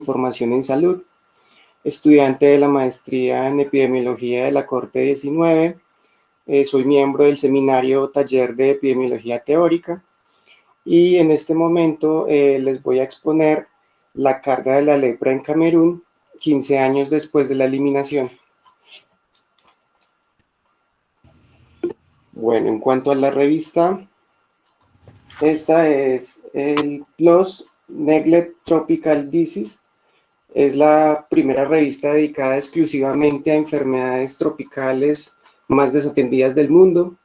Información en Salud, estudiante de la maestría en Epidemiología de la Corte 19. Soy miembro del seminario Taller de Epidemiología Teórica y en este momento les voy a exponer la carga de la lepra en Camerún 15 años después de la eliminación. Bueno, en cuanto a la revista, esta es el PLOS Neglect Tropical Disease. Es la primera revista dedicada exclusivamente a enfermedades tropicales más desatendidas del mundo.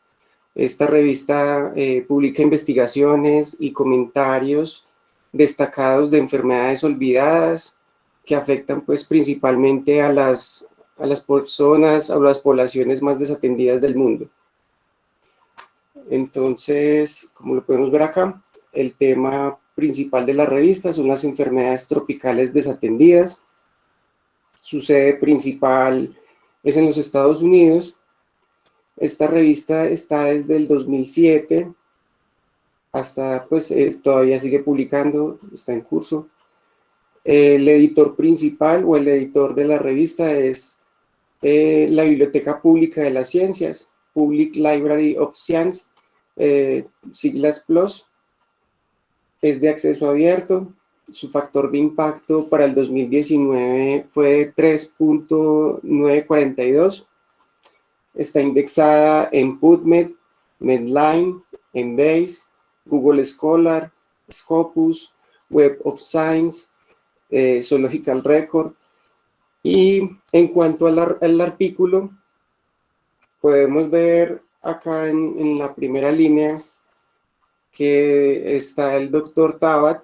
Esta revista publica investigaciones y comentarios destacados de enfermedades olvidadas que afectan pues principalmente a las personas, a las poblaciones más desatendidas del mundo. Entonces, como lo podemos ver acá, el tema principal de la revista son las enfermedades tropicales desatendidas. Su sede principal es en los Estados Unidos. Esta revista está desde el 2007 hasta, pues, todavía sigue publicando, está en curso. El editor principal o el editor de la revista es la Biblioteca Pública de las Ciencias, Public Library of Science, siglas PLOS. Es de acceso abierto. Su factor de impacto para el 2019 fue 3.942. Está indexada en PubMed, Medline, Embase, Google Scholar, Scopus, Web of Science, Zoological Record. Y en cuanto al artículo, podemos ver acá en la primera línea que está el doctor Tabat.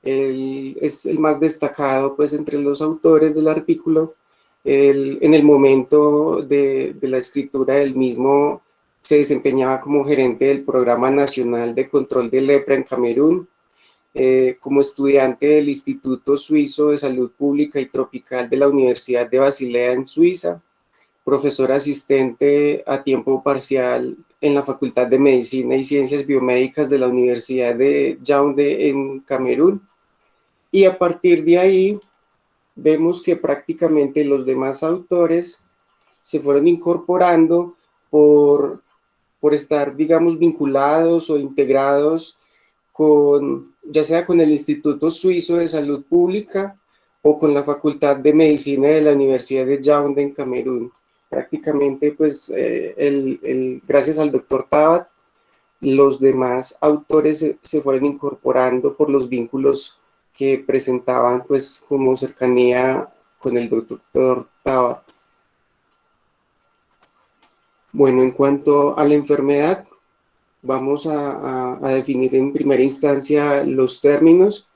Él es el más destacado pues entre los autores del artículo. Él, en el momento de la escritura del mismo, se desempeñaba como gerente del Programa Nacional de Control de Lepra en Camerún, como estudiante del Instituto Suizo de Salud Pública y Tropical de la Universidad de Basilea en Suiza, profesor asistente a tiempo parcial en la Facultad de Medicina y Ciencias Biomédicas de la Universidad de Yaoundé en Camerún. Y a partir de ahí vemos que prácticamente los demás autores se fueron incorporando por estar, digamos, vinculados o integrados con, ya sea con el Instituto Suizo de Salud Pública o con la Facultad de Medicina de la Universidad de Yaoundé en Camerún. Prácticamente, pues, gracias al doctor Tabat, los demás autores se fueron incorporando por los vínculos que presentaban, pues, como cercanía con el doctor Tabat. Bueno, en cuanto a la enfermedad, vamos a definir en primera instancia los términos,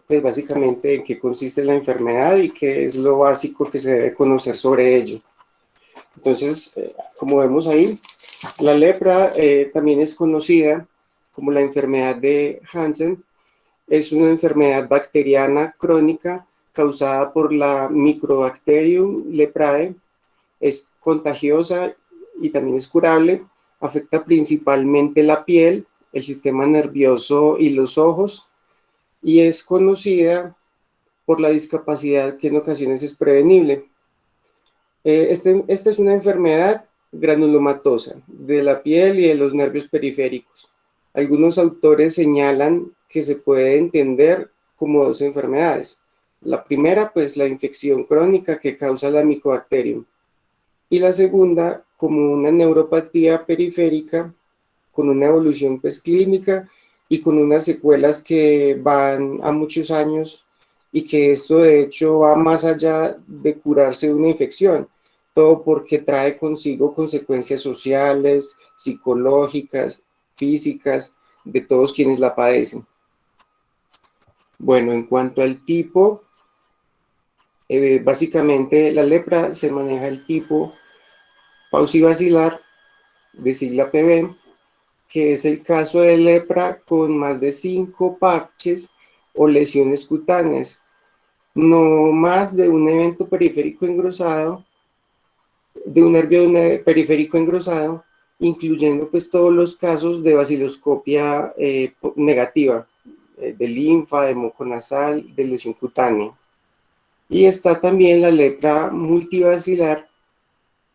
pues básicamente en qué consiste la enfermedad y qué es lo básico que se debe conocer sobre ello. Entonces, como vemos ahí, la lepra también es conocida como la enfermedad de Hansen. Es una enfermedad bacteriana crónica causada por la Microbacterium leprae. Es contagiosa y también es curable. Afecta principalmente la piel, el sistema nervioso y los ojos. Y es conocida por la discapacidad que en ocasiones es prevenible. Esta es una enfermedad granulomatosa de la piel y de los nervios periféricos. Algunos autores señalan que se puede entender como dos enfermedades. La primera, pues la infección crónica que causa la Mycobacterium. Y la segunda, como una neuropatía periférica con una evolución pues clínica y con unas secuelas que van a muchos años y que esto de hecho va más allá de curarse de una infección, todo porque trae consigo consecuencias sociales, psicológicas, físicas, de todos quienes la padecen. Bueno, en cuanto al tipo, básicamente la lepra se maneja el tipo paucibacilar, de sigla PB, que es el caso de lepra con más de 5 parches o lesiones cutáneas, no más de un evento periférico engrosado, de un nervio periférico engrosado, incluyendo pues todos los casos de baciloscopia negativa, de linfa, de moco nasal, de lesión cutánea. Y está también la lepra multivacilar,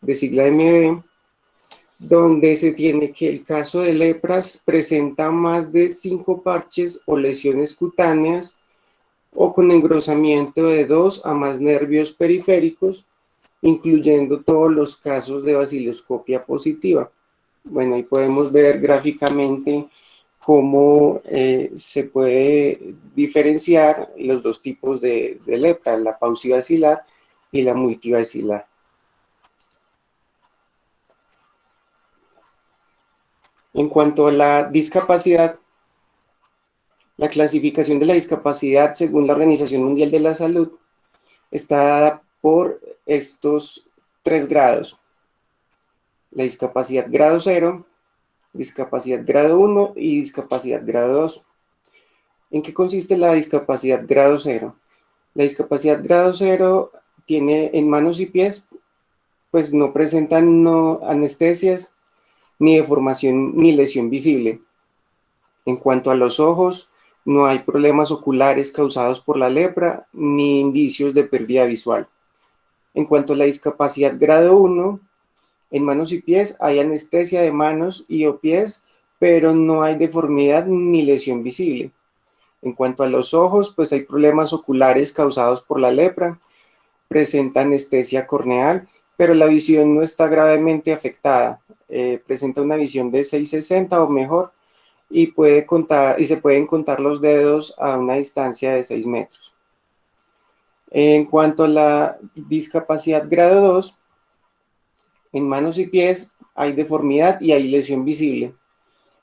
de sigla MB, donde se tiene que el caso de lepras presenta más de 5 parches o lesiones cutáneas o con engrosamiento de 2 a más nervios periféricos, incluyendo todos los casos de baciloscopia positiva. Bueno, ahí podemos ver gráficamente cómo se puede diferenciar los dos tipos de lepra, la paucivacilar y la multivacilar. En cuanto a la discapacidad, la clasificación de la discapacidad según la Organización Mundial de la Salud está dada por estos 3 grados: la discapacidad grado 0, discapacidad grado 1 y discapacidad grado 2. ¿En qué consiste la discapacidad grado 0? La discapacidad grado 0 tiene en manos y pies, pues no presentan anestesias, ni deformación ni lesión visible. En cuanto a los ojos, no hay problemas oculares causados por la lepra, ni indicios de pérdida visual. En cuanto a la discapacidad grado 1, en manos y pies hay anestesia de manos y o pies, pero no hay deformidad ni lesión visible. En cuanto a los ojos, pues hay problemas oculares causados por la lepra, presenta anestesia corneal, pero la visión no está gravemente afectada. Presenta una visión de 660 o mejor y se pueden contar los dedos a una distancia de 6 metros. En cuanto a la discapacidad grado 2, en manos y pies hay deformidad y hay lesión visible.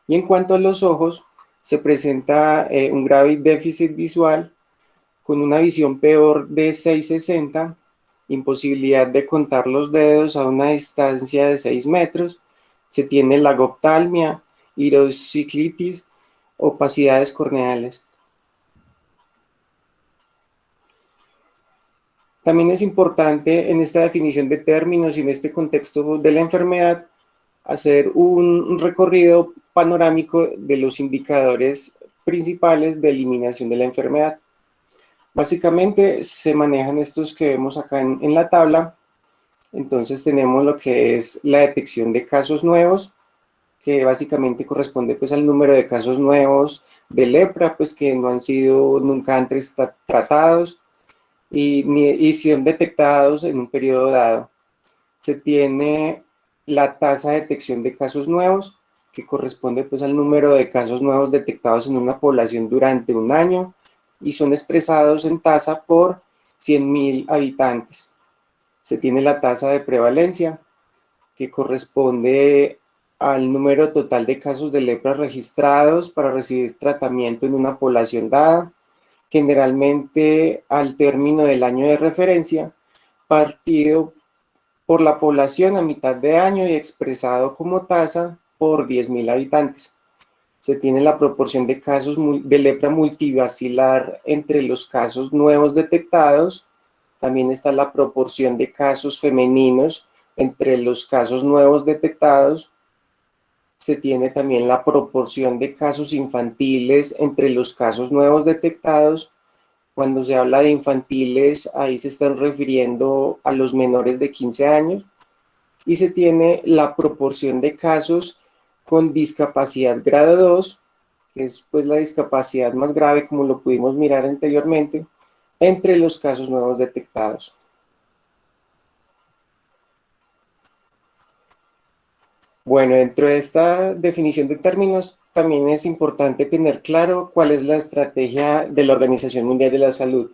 Y en cuanto a los ojos, se presenta un grave déficit visual con una visión peor de 660, imposibilidad de contar los dedos a una distancia de 6 metros, se tiene lagoptalmia, hirosciclitis, opacidades corneales. También es importante en esta definición de términos y en este contexto de la enfermedad hacer un recorrido panorámico de los indicadores principales de eliminación de la enfermedad. Básicamente se manejan estos que vemos acá en la tabla. Entonces tenemos lo que es la detección de casos nuevos, que básicamente corresponde pues al número de casos nuevos de lepra, pues que no han sido nunca antes tratados y son detectados en un periodo dado. Se tiene la tasa de detección de casos nuevos, que corresponde pues al número de casos nuevos detectados en una población durante un año y son expresados en tasa por 100.000 habitantes. Se tiene la tasa de prevalencia, que corresponde al número total de casos de lepra registrados para recibir tratamiento en una población dada, generalmente al término del año de referencia, partido por la población a mitad de año y expresado como tasa por 10.000 habitantes. Se tiene la proporción de casos de lepra multivacilar entre los casos nuevos detectados. También está la proporción de casos femeninos entre los casos nuevos detectados. Se tiene también la proporción de casos infantiles entre los casos nuevos detectados. Cuando se habla de infantiles, ahí se están refiriendo a los menores de 15 años. Y se tiene la proporción de casos con discapacidad grado 2, que es pues la discapacidad más grave, como lo pudimos mirar anteriormente, entre los casos nuevos detectados. Bueno, dentro de esta definición de términos, también es importante tener claro cuál es la estrategia de la Organización Mundial de la Salud.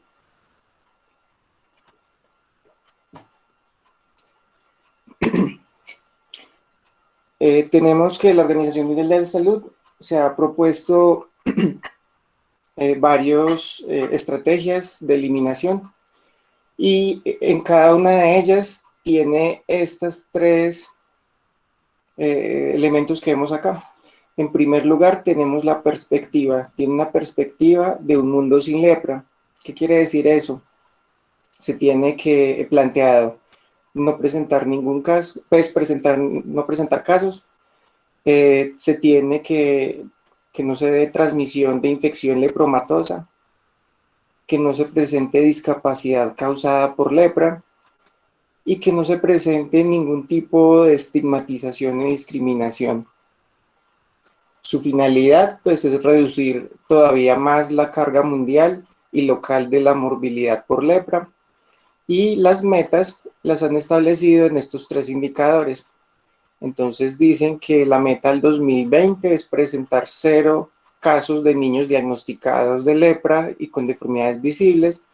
Tenemos que la Organización Mundial de la Salud se ha propuesto varias estrategias de eliminación y en cada una de ellas tiene estos 3 elementos que vemos acá. En primer lugar, tenemos la perspectiva. Tiene una perspectiva de un mundo sin lepra. ¿Qué quiere decir eso? Se tiene que planteado no presentar ningún caso, pues no presentar casos. Se tiene que no se dé transmisión de infección lepromatosa. que no se presente discapacidad causada por lepra y que no se presente ningún tipo de estigmatización y discriminación. Su finalidad, pues, es reducir todavía más la carga mundial y local de la morbilidad por lepra, y las metas las han establecido en estos 3 indicadores. Entonces dicen que la meta del 2020 es presentar 0 casos de niños diagnosticados de lepra y con deformidades visibles.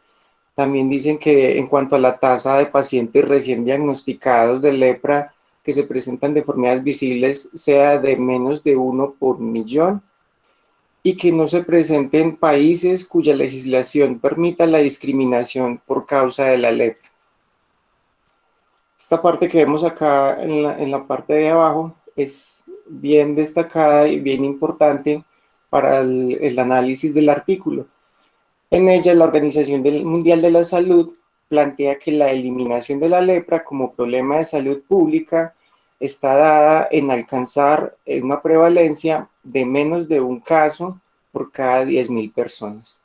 También dicen que en cuanto a la tasa de pacientes recién diagnosticados de lepra que se presentan deformidades visibles sea de menos de 1 por millón, y que no se presente en países cuya legislación permita la discriminación por causa de la lepra. Esta parte que vemos acá en la parte de abajo es bien destacada y bien importante para el análisis del artículo. En ella, la Organización Mundial de la Salud plantea que la eliminación de la lepra como problema de salud pública está dada en alcanzar una prevalencia de menos de un caso por cada 10.000 personas.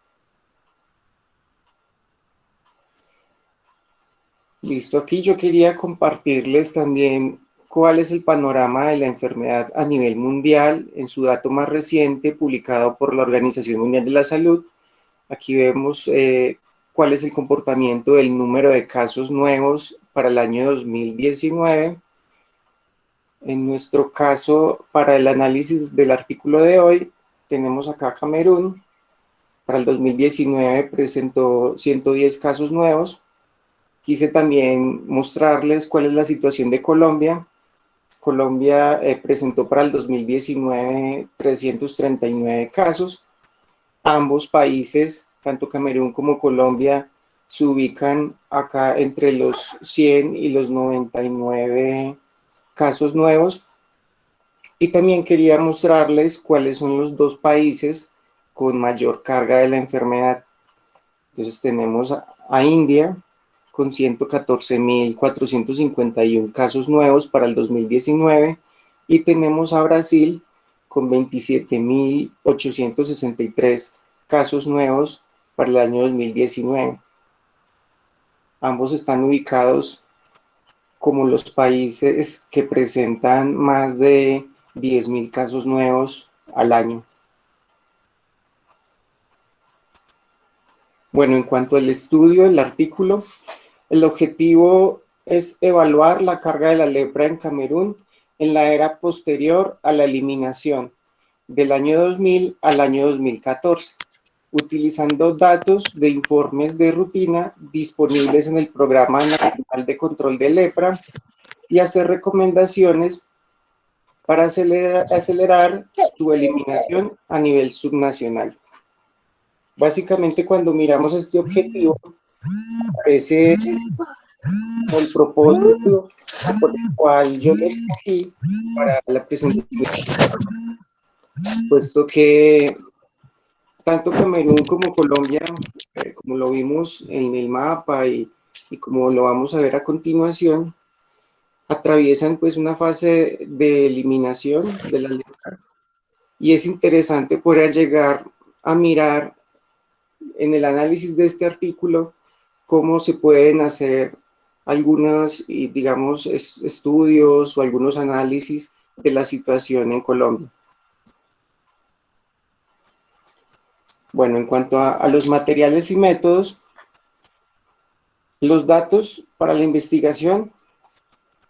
Listo, aquí yo quería compartirles también cuál es el panorama de la enfermedad a nivel mundial en su dato más reciente publicado por la Organización Mundial de la Salud. Aquí vemos cuál es el comportamiento del número de casos nuevos para el año 2019. En nuestro caso, para el análisis del artículo de hoy, tenemos acá Camerún. Para el 2019 presentó 110 casos nuevos. Quise también mostrarles cuál es la situación de Colombia. Colombia presentó para el 2019 339 casos. Ambos países, tanto Camerún como Colombia, se ubican acá entre los 100 y los 99 casos nuevos. Y también quería mostrarles cuáles son los 2 países con mayor carga de la enfermedad. Entonces tenemos a India con 114.451 casos nuevos para el 2019 y tenemos a Brasil con 27.863 casos nuevos para el año 2019. Ambos están ubicados como los países que presentan más de 10.000 casos nuevos al año. Bueno, en cuanto al estudio del artículo, el objetivo es evaluar la carga de la lepra en Camerún en la era posterior a la eliminación del año 2000 al año 2014, utilizando datos de informes de rutina disponibles en el Programa Nacional de Control de Lepra y hacer recomendaciones para acelerar su eliminación a nivel subnacional. Básicamente, cuando miramos este objetivo, aparece el propósito por el cual yo lo escogí para la presentación, puesto que tanto Camerún como Colombia, como lo vimos en el mapa y como lo vamos a ver a continuación, atraviesan pues una fase de eliminación de la lepra, y es interesante poder llegar a mirar en el análisis de este artículo cómo se pueden hacer algunos, digamos, estudios o algunos análisis de la situación en Colombia. Bueno, en cuanto a los materiales y métodos, los datos para la investigación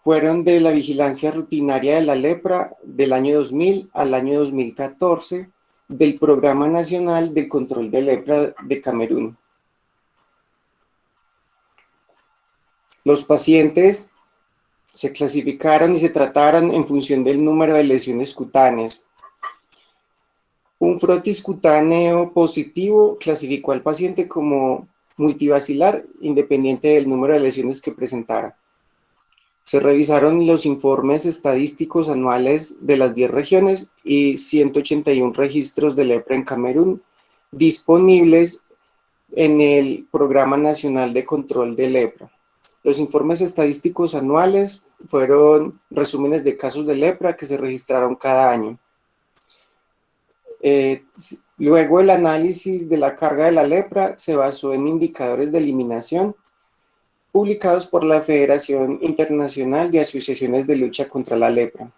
fueron de la vigilancia rutinaria de la lepra del año 2000 al año 2014 del Programa Nacional de Control de Lepra de Camerún. Los pacientes se clasificaron y se trataron en función del número de lesiones cutáneas. Un frotis cutáneo positivo clasificó al paciente como multivacilar, independiente del número de lesiones que presentara. Se revisaron los informes estadísticos anuales de las 10 regiones y 181 registros de lepra en Camerún disponibles en el Programa Nacional de Control de Lepra. Los informes estadísticos anuales fueron resúmenes de casos de lepra que se registraron cada año. Luego el análisis de la carga de la lepra se basó en indicadores de eliminación publicados por la Federación Internacional de Asociaciones de Lucha contra la Lepra.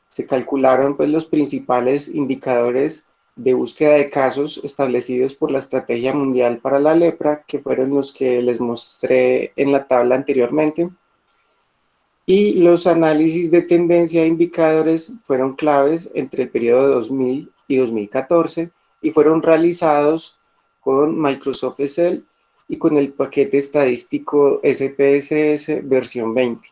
Se calcularon pues, los principales indicadores de búsqueda de casos establecidos por la Estrategia Mundial para la Lepra, que fueron los que les mostré en la tabla anteriormente. Y los análisis de tendencia de indicadores fueron claves entre el periodo de 2000 y 2014 y fueron realizados con Microsoft Excel y con el paquete estadístico SPSS versión 20.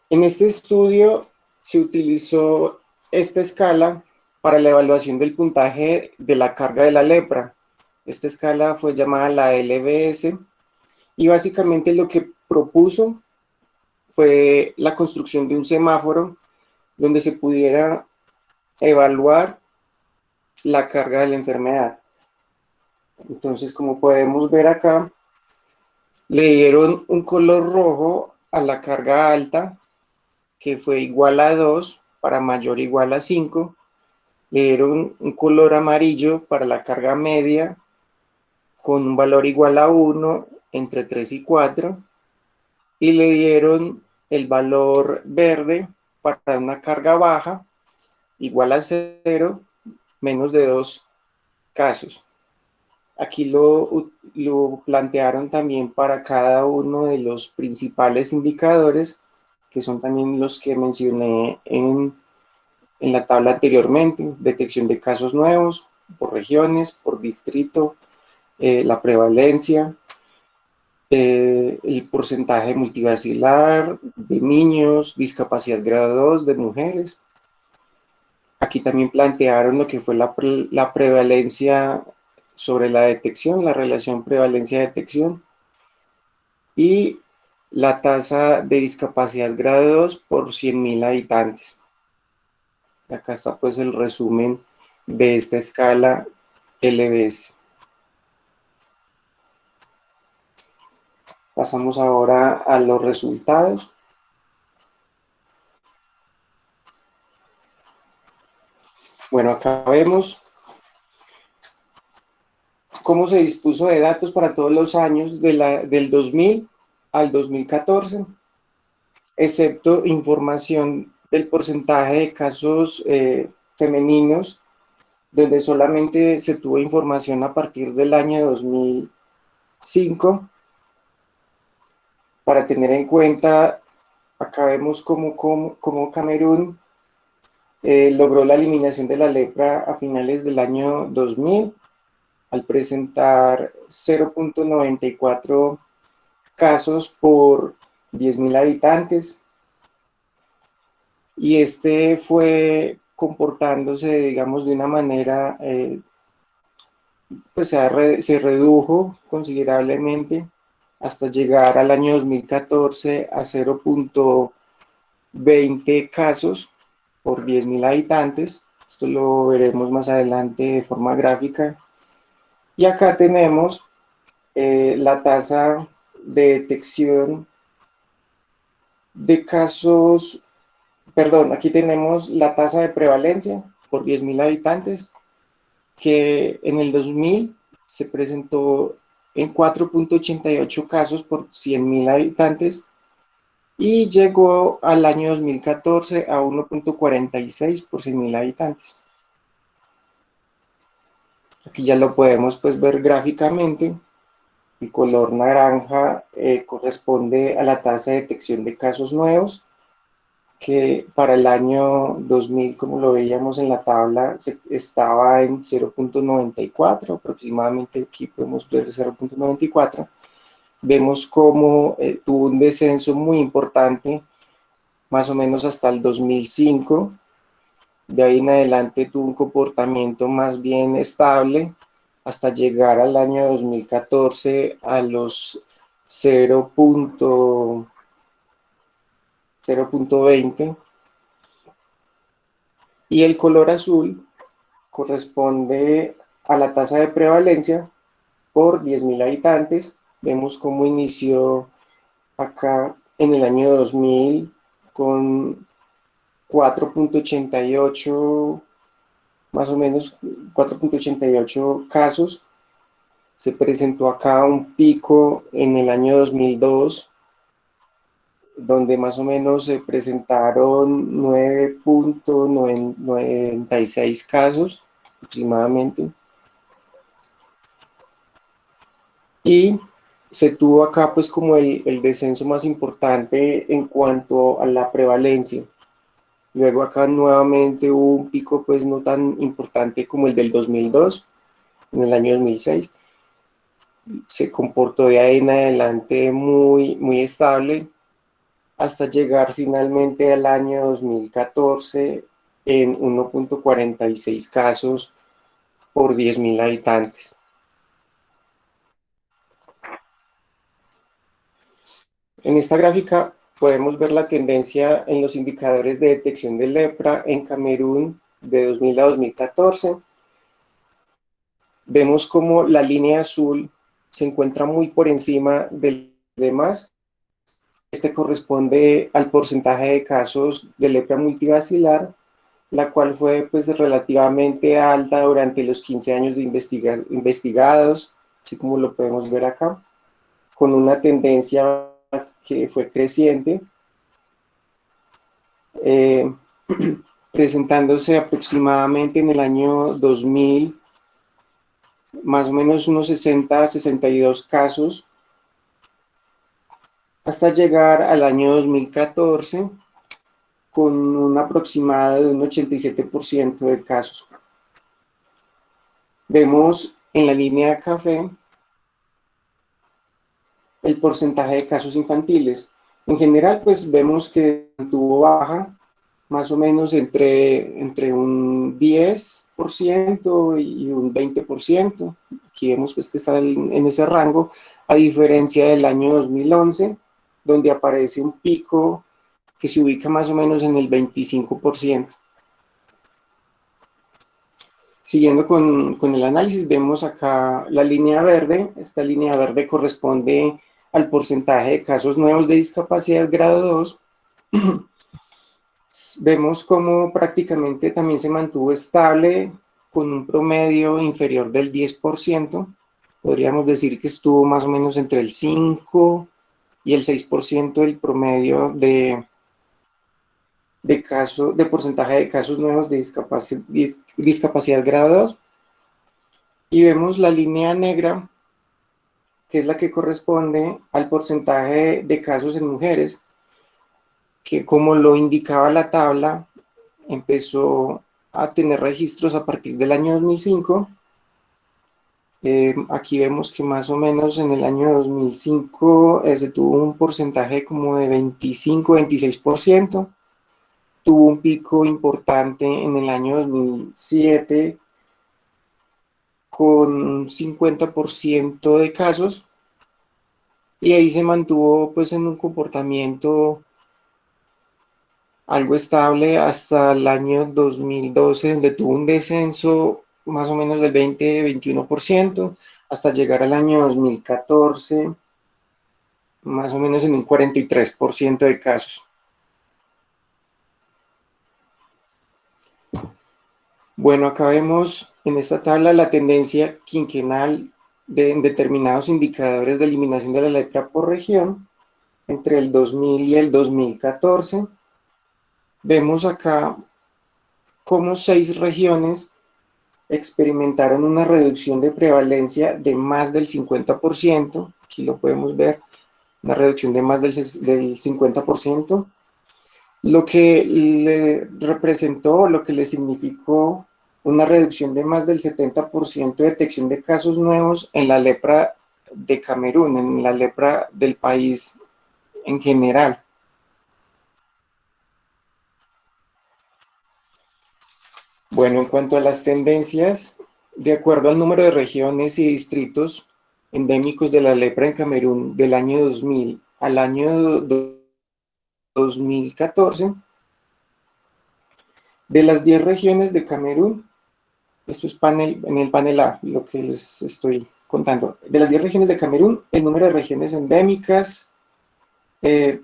En este estudio se utilizó esta escala para la evaluación del puntaje de la carga de la lepra. Esta escala fue llamada la LBS y básicamente lo que propuso fue la construcción de un semáforo donde se pudiera evaluar la carga de la enfermedad. Entonces, como podemos ver acá, le dieron un color rojo a la carga alta, que fue igual a 2, para mayor igual a 5. Le dieron un color amarillo para la carga media, con un valor igual a 1, entre 3 y 4. Y le dieron el valor verde para una carga baja, igual a 0, menos de 2 casos. Aquí lo plantearon también para cada uno de los principales indicadores, que son también los que mencioné en la tabla anteriormente: detección de casos nuevos, por regiones, por distrito, la prevalencia, el porcentaje multivacilar de niños, discapacidad grado 2 de mujeres. Aquí también plantearon lo que fue la prevalencia sobre la detección, la relación prevalencia-detección, y la tasa de discapacidad grado 2 por 100.000 habitantes. Acá está pues el resumen de esta escala LBS. Pasamos ahora a los resultados. Bueno, acá vemos cómo se dispuso de datos para todos los años del 2000 al 2014, excepto información del porcentaje de casos femeninos, donde solamente se tuvo información a partir del año 2005. Para tener en cuenta, acá vemos cómo Camerún logró la eliminación de la lepra a finales del año 2000, al presentar 0.94 casos por 10.000 habitantes. Y este fue comportándose, digamos, de una manera, pues se redujo considerablemente hasta llegar al año 2014 a 0.20 casos por 10.000 habitantes. Esto lo veremos más adelante de forma gráfica. Y acá tenemos la tasa de detección de casos, perdón, aquí tenemos la tasa de prevalencia por 10.000 habitantes, que en el 2000 se presentó en 4.88 casos por 100.000 habitantes y llegó al año 2014 a 1.46 por 100.000 habitantes. Aquí ya lo podemos pues ver gráficamente. El color naranja corresponde a la tasa de detección de casos nuevos, que para el año 2000, como lo veíamos en la tabla, estaba en 0.94, aproximadamente aquí podemos ver 0.94. Vemos cómo tuvo un descenso muy importante, más o menos hasta el 2005. De ahí en adelante tuvo un comportamiento más bien estable, hasta llegar al año 2014 a los 0.20. Y el color azul corresponde a la tasa de prevalencia por 10.000 habitantes. Vemos cómo inició acá en el año 2000 con 4.88, más o menos 4.88 casos. Se presentó acá un pico en el año 2002, donde más o menos se presentaron 9.96 casos aproximadamente. Y se tuvo acá pues como el descenso más importante en cuanto a la prevalencia. Luego acá nuevamente hubo un pico pues no tan importante como el del 2002, en el año 2006. Se comportó de ahí en adelante muy estable hasta llegar finalmente al año 2014 en 1.46 casos por 10.000 habitantes. En esta gráfica podemos ver la tendencia en los indicadores de detección de lepra en Camerún de 2000 a 2014. Vemos como la línea azul se encuentra muy por encima del demás. Este corresponde al porcentaje de casos de lepra multibacilar, la cual fue pues relativamente alta durante los 15 años de investigados, así como lo podemos ver acá, con una tendencia que fue creciente, eh, presentándose aproximadamente en el año 2000, más o menos unos 60 a 62 casos, hasta llegar al año 2014 con un aproximado de un 87% de casos. Vemos en la línea café el porcentaje de casos infantiles. En general, pues vemos que tuvo baja, más o menos entre un 10% y un 20%. Aquí vemos pues que está en ese rango, a diferencia del año 2011, donde aparece un pico que se ubica más o menos en el 25%. Siguiendo con el análisis, vemos acá la línea verde. Esta línea verde corresponde al porcentaje de casos nuevos de discapacidad grado 2. Vemos cómo prácticamente también se mantuvo estable con un promedio inferior del 10%. Podríamos decir que estuvo más o menos entre el 5 y el 6% del promedio de porcentaje de casos nuevos de discapacidad grado 2. Y vemos la línea negra, que es la que corresponde al porcentaje de casos en mujeres, que como lo indicaba la tabla, empezó a tener registros a partir del año 2005. Aquí vemos que más o menos en el año 2005 se tuvo un porcentaje como de 25-26%. Tuvo un pico importante en el año 2007 con un 50% de casos, y ahí se mantuvo pues en un comportamiento algo estable hasta el año 2012, donde tuvo un descenso más o menos del 20-21%, hasta llegar al año 2014, más o menos en un 43% de casos. Bueno, acá vemos en esta tabla la tendencia quinquenal de determinados indicadores de eliminación de la lepra por región entre el 2000 y el 2014. Vemos acá cómo 6 regiones experimentaron una reducción de prevalencia de más del 50%. Aquí lo podemos ver, una reducción de más del 50%, lo que le representó, lo que le significó una reducción de más del 70% de detección de casos nuevos en la lepra de Camerún, en la lepra del país en general. Bueno, en cuanto a las tendencias, de acuerdo al número de regiones y distritos endémicos de la lepra en Camerún del año 2000 al año 2014, de las 10 regiones de Camerún, esto es en el panel A, lo que les estoy contando, de las 10 regiones de Camerún, el número de regiones endémicas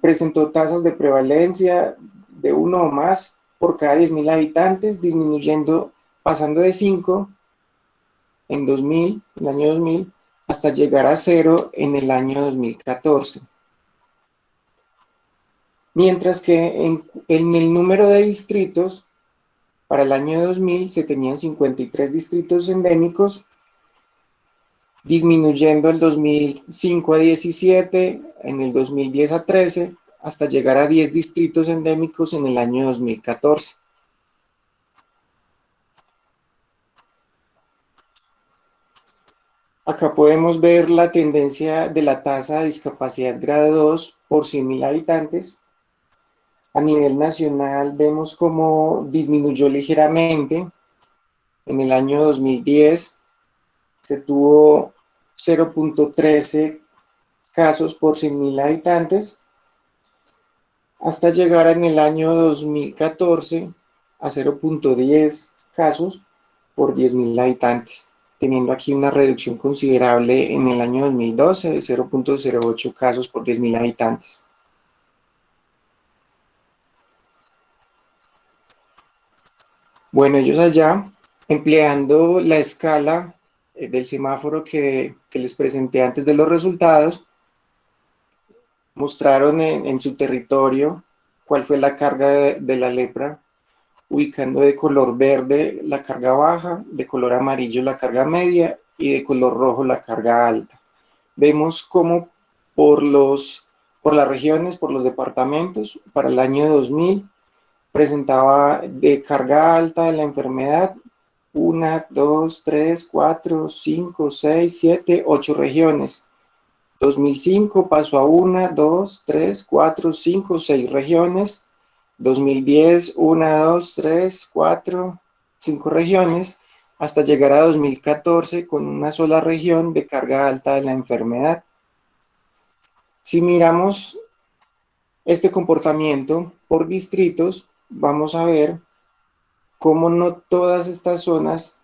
presentó tasas de prevalencia de 1 o más por cada 10.000 habitantes, disminuyendo, pasando de 5 en 2000, el año 2000, hasta llegar a 0 en el año 2014. Mientras que en el número de distritos, para el año 2000 se tenían 53 distritos endémicos, disminuyendo el 2005 a 17, en el 2010 a 13, hasta llegar a 10 distritos endémicos en el año 2014. Acá podemos ver la tendencia de la tasa de discapacidad grado 2 por 100.000 habitantes. A nivel nacional vemos cómo disminuyó ligeramente. En el año 2010 se tuvo 0.13 casos por 100.000 habitantes, hasta llegar en el año 2014 a 0.10 casos por 10.000 habitantes, teniendo aquí una reducción considerable en el año 2012 de 0.08 casos por 10.000 habitantes. Bueno, ellos allá, empleando la escala del semáforo que les presenté antes de los resultados, mostraron en su territorio cuál fue la carga de la lepra, ubicando de color verde la carga baja, de color amarillo la carga media y de color rojo la carga alta. Vemos cómo por las regiones, por los departamentos, para el año 2000 presentaba de carga alta de la enfermedad 1, 2, 3, 4, 5, 6, 7, 8 regiones. 2005 pasó a 1, 2, 3, 4, 5, 6 regiones. 2010, 1, 2, 3, 4, 5 regiones, hasta llegar a 2014 con una sola región de carga alta de la enfermedad. Si miramos este comportamiento por distritos, vamos a ver cómo no todas estas zonas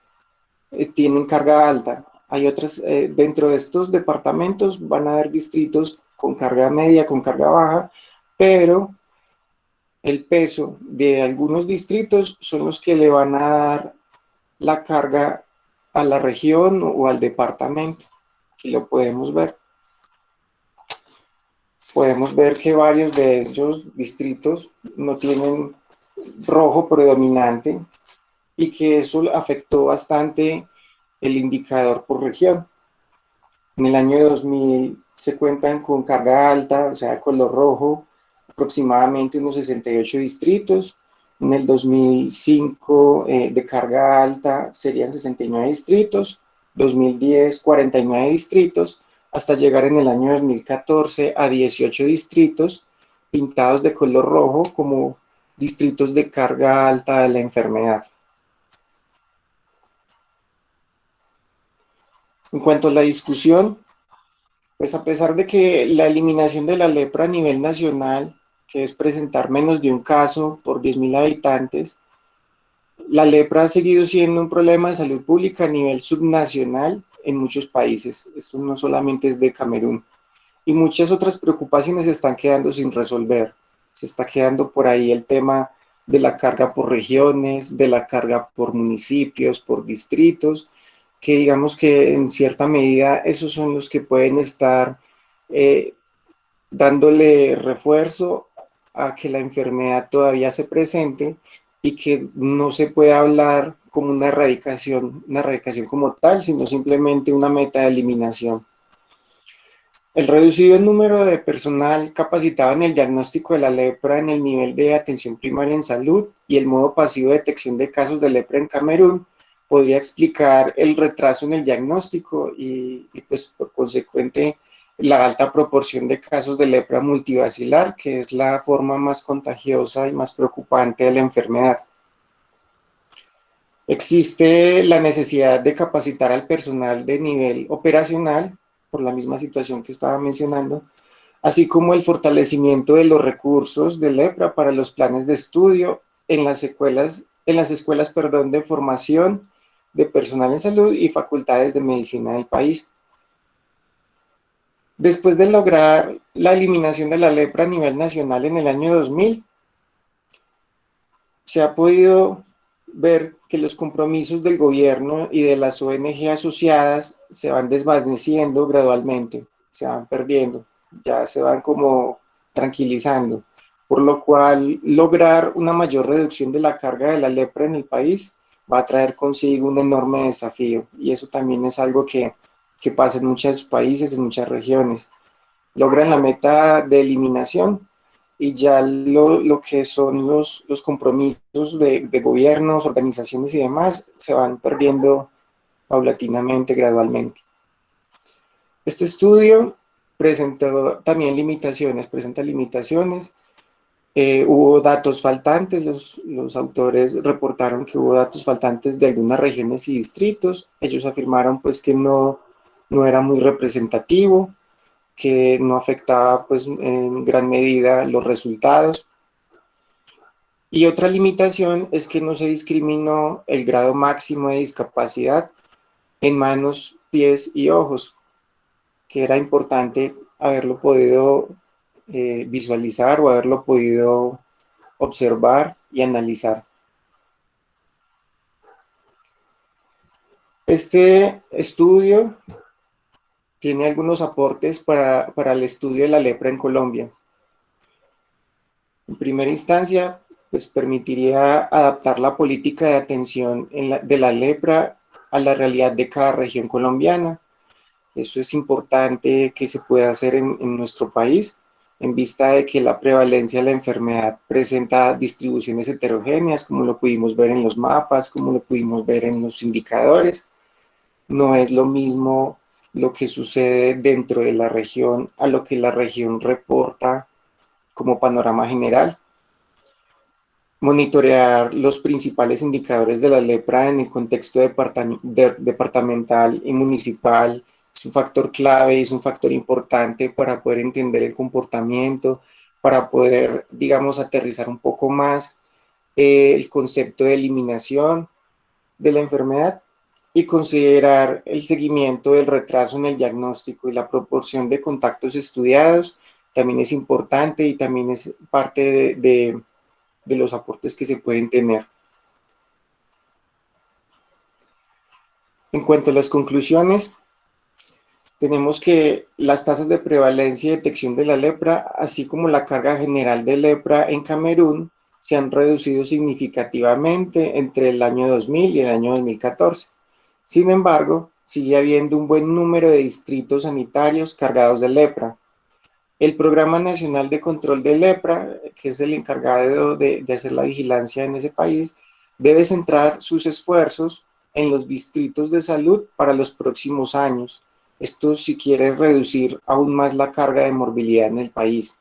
tienen carga alta. Hay otras, dentro de estos departamentos van a haber distritos con carga media, con carga baja, pero el peso de algunos distritos son los que le van a dar la carga a la región o al departamento. Aquí lo podemos ver. Podemos ver que varios de ellos distritos no tienen rojo predominante y que eso afectó bastante el indicador por región. En el año 2000 se cuentan con carga alta, o sea, color rojo, aproximadamente unos 68 distritos. En el 2005 de carga alta serían 69 distritos, 2010 49 distritos, hasta llegar en el año 2014 a 18 distritos pintados de color rojo como distritos de carga alta de la enfermedad. En cuanto a la discusión, pues a pesar de que la eliminación de la lepra a nivel nacional, que es presentar menos de un caso por 10.000 habitantes, la lepra ha seguido siendo un problema de salud pública a nivel subnacional en muchos países. Esto no solamente es de Camerún. Y muchas otras preocupaciones se están quedando sin resolver. Se está quedando por ahí el tema de la carga por regiones, de la carga por municipios, por distritos, que digamos que en cierta medida esos son los que pueden estar dándole refuerzo a que la enfermedad todavía se presente y que no se puede hablar como una erradicación como tal, sino simplemente una meta de eliminación. El reducido número de personal capacitado en el diagnóstico de la lepra en el nivel de atención primaria en salud y el modo pasivo de detección de casos de lepra en Camerún podría explicar el retraso en el diagnóstico y pues por consecuente la alta proporción de casos de lepra multibacilar, que es la forma más contagiosa y más preocupante de la enfermedad. Existe la necesidad de capacitar al personal de nivel operacional, por la misma situación que estaba mencionando, así como el fortalecimiento de los recursos de lepra para los planes de estudio en las escuelas de formación de personal en salud y facultades de medicina del país. Después de lograr la eliminación de la lepra a nivel nacional en el año 2000, se ha podido ver que los compromisos del gobierno y de las ONG asociadas se van desvaneciendo gradualmente, se van perdiendo, ya se van como tranquilizando, por lo cual lograr una mayor reducción de la carga de la lepra en el país va a traer consigo un enorme desafío, y eso también es algo que pasa en muchos países, en muchas regiones. Logran la meta de eliminación y ya lo que son los compromisos de gobiernos, organizaciones y demás se van perdiendo paulatinamente, gradualmente. Este estudio presentó también limitaciones, presenta limitaciones. Hubo datos faltantes, los autores reportaron que hubo datos faltantes de algunas regiones y distritos. Ellos afirmaron pues que no era muy representativo, que no afectaba pues en gran medida los resultados. Y otra limitación es que no se discriminó el grado máximo de discapacidad en manos, pies y ojos, que era importante haberlo podido visualizar o haberlo podido observar y analizar. Este estudio tiene algunos aportes para el estudio de la lepra en Colombia. En primera instancia, pues permitiría adaptar la política de atención de la lepra a la realidad de cada región colombiana. Eso es importante que se pueda hacer en nuestro país, en vista de que la prevalencia de la enfermedad presenta distribuciones heterogéneas, como lo pudimos ver en los mapas, como lo pudimos ver en los indicadores. No es lo mismo lo que sucede dentro de la región a lo que la región reporta como panorama general. Monitorear los principales indicadores de la lepra en el contexto departamental y municipal es un factor clave, es un factor importante para poder entender el comportamiento, para poder, digamos, aterrizar un poco más el concepto de eliminación de la enfermedad y considerar el seguimiento del retraso en el diagnóstico y la proporción de contactos estudiados también es importante y también es parte de los aportes que se pueden tener. En cuanto a las conclusiones, tenemos que las tasas de prevalencia y detección de la lepra, así como la carga general de lepra en Camerún, se han reducido significativamente entre el año 2000 y el año 2014. Sin embargo, sigue habiendo un buen número de distritos sanitarios cargados de lepra. El Programa Nacional de Control de Lepra, que es el encargado de hacer la vigilancia en ese país, debe centrar sus esfuerzos en los distritos de salud para los próximos años. Esto si quiere reducir aún más la carga de morbilidad en el país.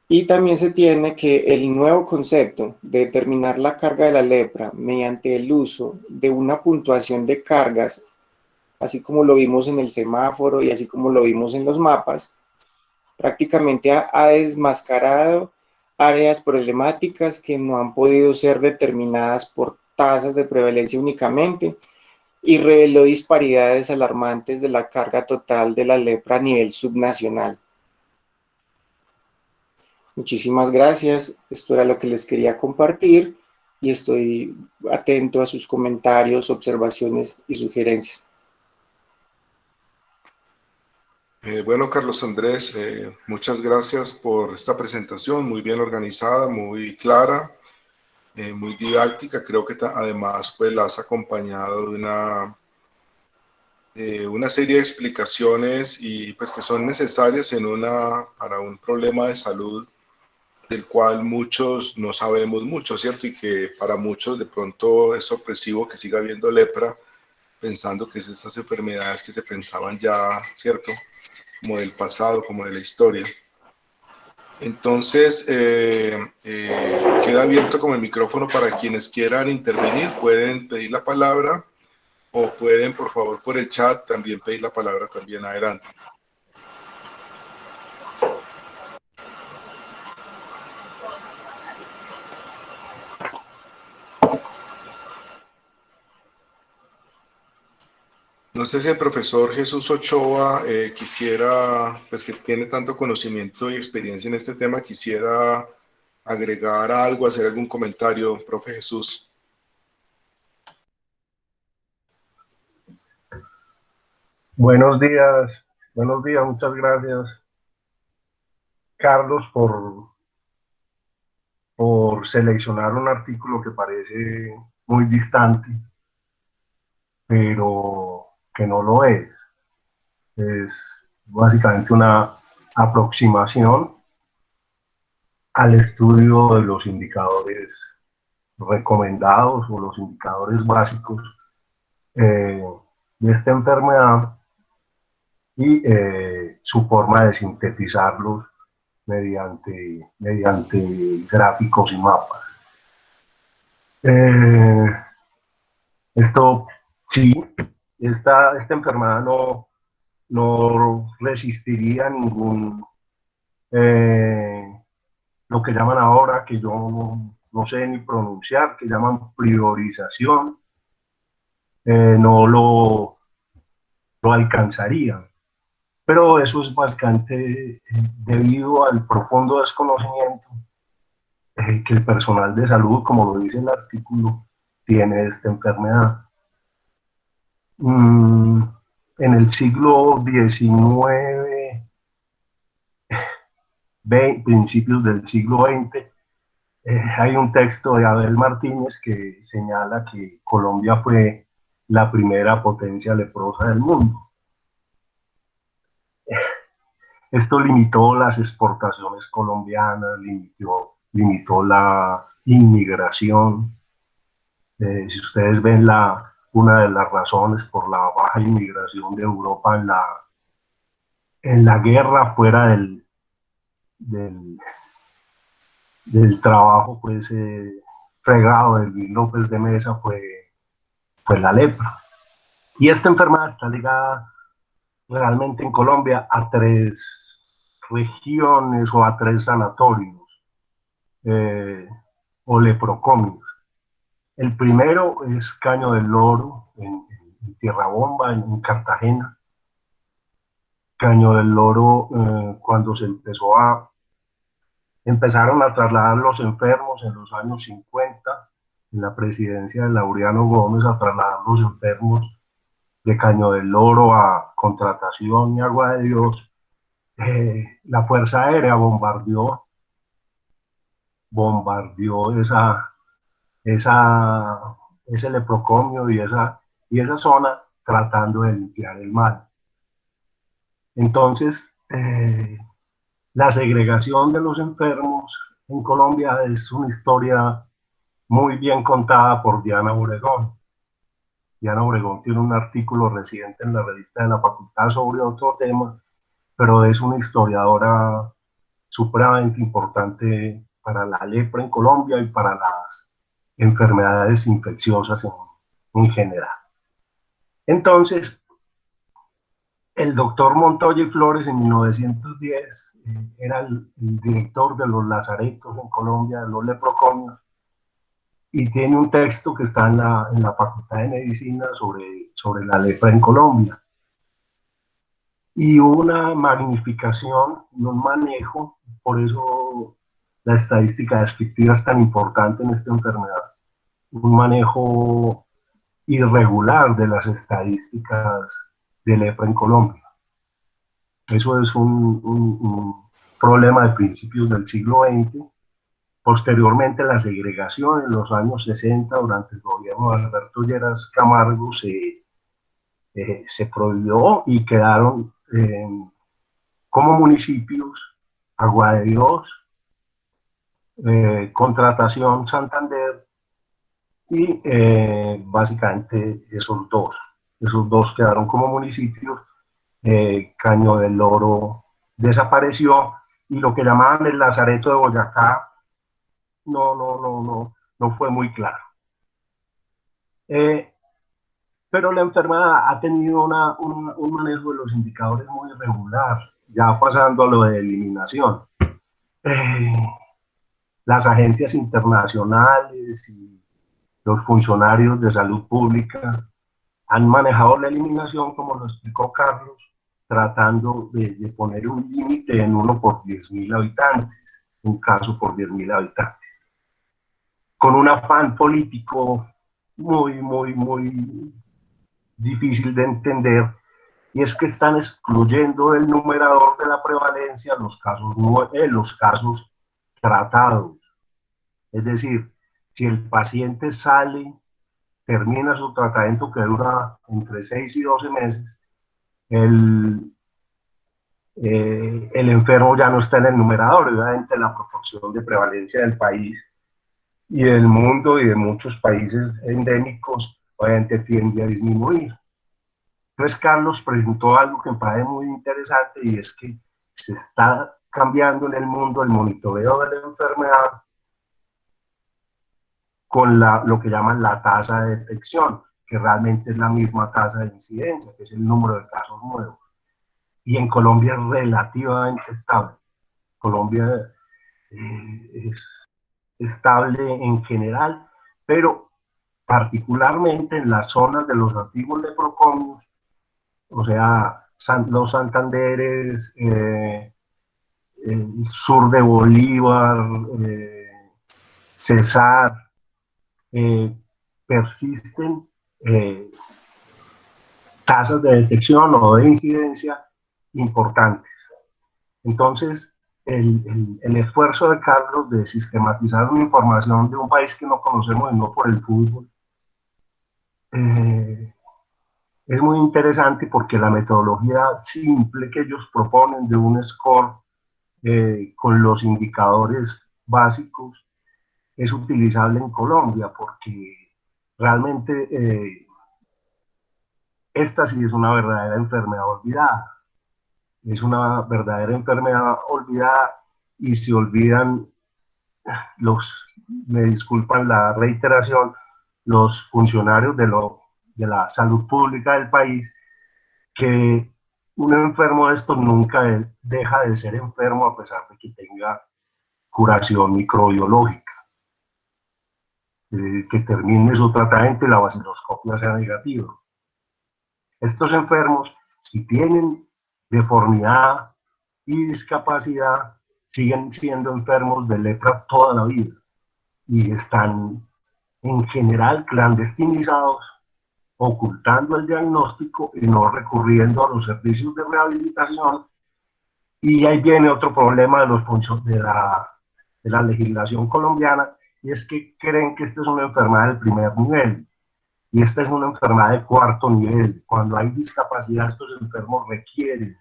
Y también se tiene que el nuevo concepto de determinar la carga de la lepra mediante el uso de una puntuación de cargas, así como lo vimos en el semáforo y así como lo vimos en los mapas, prácticamente ha desmascarado áreas problemáticas que no han podido ser determinadas por tasas de prevalencia únicamente y reveló disparidades alarmantes de la carga total de la lepra a nivel subnacional. Muchísimas gracias, esto era lo que les quería compartir y estoy atento a sus comentarios, observaciones y sugerencias. Bueno, Carlos Andrés, muchas gracias por esta presentación, muy bien organizada, muy clara, muy didáctica. Creo que además pues, la has acompañado de una serie de explicaciones y pues que son necesarias para un problema de salud del cual muchos no sabemos mucho, ¿cierto? Y que para muchos de pronto es sorpresivo que siga habiendo lepra, pensando que es estas enfermedades que se pensaban ya, ¿cierto? Como del pasado, como de la historia. Entonces, queda abierto como el micrófono para quienes quieran intervenir, pueden pedir la palabra o pueden, por favor, por el chat también pedir la palabra también adelante. No sé si el profesor Jesús Ochoa quisiera, pues que tiene tanto conocimiento y experiencia en este tema, quisiera agregar algo, hacer algún comentario, profe Jesús. Buenos días, muchas gracias, Carlos, por seleccionar un artículo que parece muy distante, pero que no lo es. Es básicamente una aproximación al estudio de los indicadores recomendados o los indicadores básicos de esta enfermedad y su forma de sintetizarlos mediante gráficos y mapas. Esto sí, esta enfermedad no resistiría ningún, lo que llaman ahora, que yo no sé ni pronunciar, que llaman priorización, no lo alcanzaría. Pero eso es bastante debido al profundo desconocimiento que el personal de salud, como lo dice el artículo, tiene esta enfermedad. En el siglo XIX, principios del siglo XX, hay un texto de Abel Martínez que señala que Colombia fue la primera potencia leprosa del mundo. Esto limitó las exportaciones colombianas, limitó la inmigración. Si ustedes ven una de las razones por la baja inmigración de Europa en la guerra fuera del trabajo pues fregado de Luis López de Mesa fue la lepra. Y esta enfermedad está ligada realmente en Colombia a 3 regiones o a 3 sanatorios o leprocomios. El primero es Caño del Loro, en Tierra Bomba, en Cartagena. Caño del Loro, cuando empezaron a trasladar los enfermos en los años 50, en la presidencia de Laureano Gómez, a trasladar los enfermos de Caño del Loro a Contratación y Agua de Dios. La Fuerza Aérea bombardeó ese leprocomio y esa zona tratando de limpiar el mal. Entonces, la segregación de los enfermos en Colombia es una historia muy bien contada por Diana Obregón. Diana Obregón tiene un artículo reciente en la revista de la facultad sobre otro tema, pero es una historiadora supremamente importante para la lepra en Colombia y para las enfermedades infecciosas en general. Entonces, el doctor Montoya y Flores en 1910 era el director de los lazaretos en Colombia, de los leprocomios, y tiene un texto que está en la Facultad de Medicina sobre la lepra en Colombia. Y una magnificación y un manejo, por eso la estadística descriptiva es tan importante en esta enfermedad, un manejo irregular de las estadísticas de lepra en Colombia. Eso es un problema de principios del siglo XX. Posteriormente, la segregación en los años 60, durante el gobierno de Alberto Lleras Camargo, se prohibió y quedaron como municipios Agua de Dios, Contratación, Santander, y básicamente esos dos quedaron como municipios. Caño del Loro desapareció y lo que llamaban el Lazareto de Boyacá no fue muy claro. Pero la enfermedad ha tenido un manejo de los indicadores muy irregular, ya pasando a lo de eliminación. Las agencias internacionales y los funcionarios de salud pública han manejado la eliminación, como lo explicó Carlos, tratando de poner un límite en 1 por 10.000 habitantes. un caso por 10.000 habitantes, con un afán político muy difícil de entender, y es que están excluyendo del numerador de la prevalencia los casos tratados. Es decir, si el paciente sale, termina su tratamiento que dura entre 6 y 12 meses, el enfermo ya no está en el numerador, obviamente la proporción de prevalencia del país y del mundo y de muchos países endémicos obviamente tiende a disminuir. Entonces Carlos presentó algo que me parece muy interesante, y es que se está cambiando en el mundo el monitoreo de la enfermedad con lo que llaman la tasa de detección, que realmente es la misma tasa de incidencia, que es el número de casos nuevos. Y en Colombia es relativamente estable. Colombia es estable en general, pero particularmente en las zonas de los antiguos leprocomios, o sea, los Santanderes, el sur de Bolívar, Cesar, persisten tasas de detección o de incidencia importantes. Entonces, el esfuerzo de Carlos de sistematizar una información de un país que no conocemos y no por el fútbol, es muy interesante porque la metodología simple que ellos proponen de un score con los indicadores básicos es utilizable en Colombia, porque realmente esta sí es una verdadera enfermedad olvidada. Es una verdadera enfermedad olvidada, y se olvidan me disculpan la reiteración, los funcionarios de la salud pública del país, que un enfermo de estos nunca deja de ser enfermo a pesar de que tenga curación microbiológica, que termine su tratamiento y la vaciloscopia sea negativa. Estos enfermos, si tienen deformidad y discapacidad, siguen siendo enfermos de lepra toda la vida, y están en general clandestinizados, ocultando el diagnóstico y no recurriendo a los servicios de rehabilitación. Y ahí viene otro problema de la legislación colombiana, y es que creen que esta es una enfermedad del primer nivel, y esta es una enfermedad de cuarto nivel. Cuando hay discapacidad, estos enfermos requieren